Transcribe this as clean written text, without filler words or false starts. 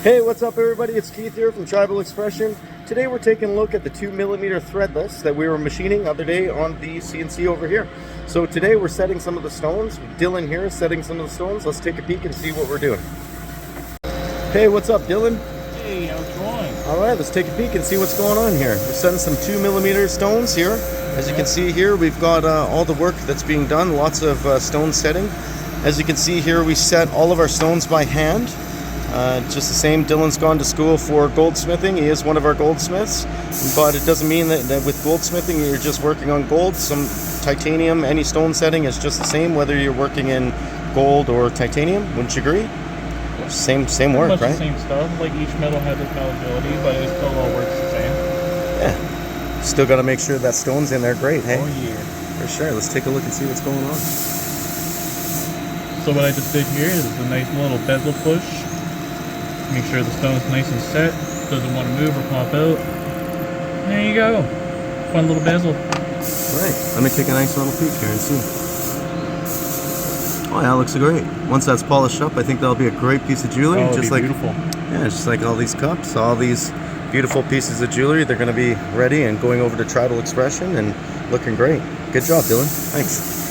Hey, what's up everybody? It's Keith here from Tribal Expression. Today we're taking a look at the 2mm threadless that we were machining the other day on the CNC over here. So today we're setting some of the stones. Dylan here is setting some of the stones. Let's take a peek and see what we're doing. Hey, what's up Dylan? Hey, how's it going? Alright, let's take a peek and see what's going on here. We're setting some 2mm stones here. As you can see here, we've got all the work that's being done, lots of stone setting. As you can see here, we set all of our stones by hand. Just the same, Dylan's gone to school for goldsmithing. He is one of our goldsmiths, but it doesn't mean that with goldsmithing you're just working on gold. Some titanium, any stone setting is just the same, whether you're working in gold or titanium. Wouldn't you agree? Same work, much right? The same stuff. Like each metal has its malleability, but it still all works the same. Yeah. Still got to make sure that stone's in there great, hey? Oh yeah. For sure. Let's take a look and see what's going on. So what I just did here is a nice little bezel push. Make sure the stone's nice and set, doesn't want to move or pop out. There you go. Fun little bezel. Right, let me take a nice little peek here and see. Oh yeah, looks great. Once that's polished up, I think that'll be a great piece of jewelry. Oh, just like beautiful. Yeah, just like all these cups, all these beautiful pieces of jewelry. They're going to be ready and going over to Tribal Expression and looking great. Good job, Dylan. Thanks.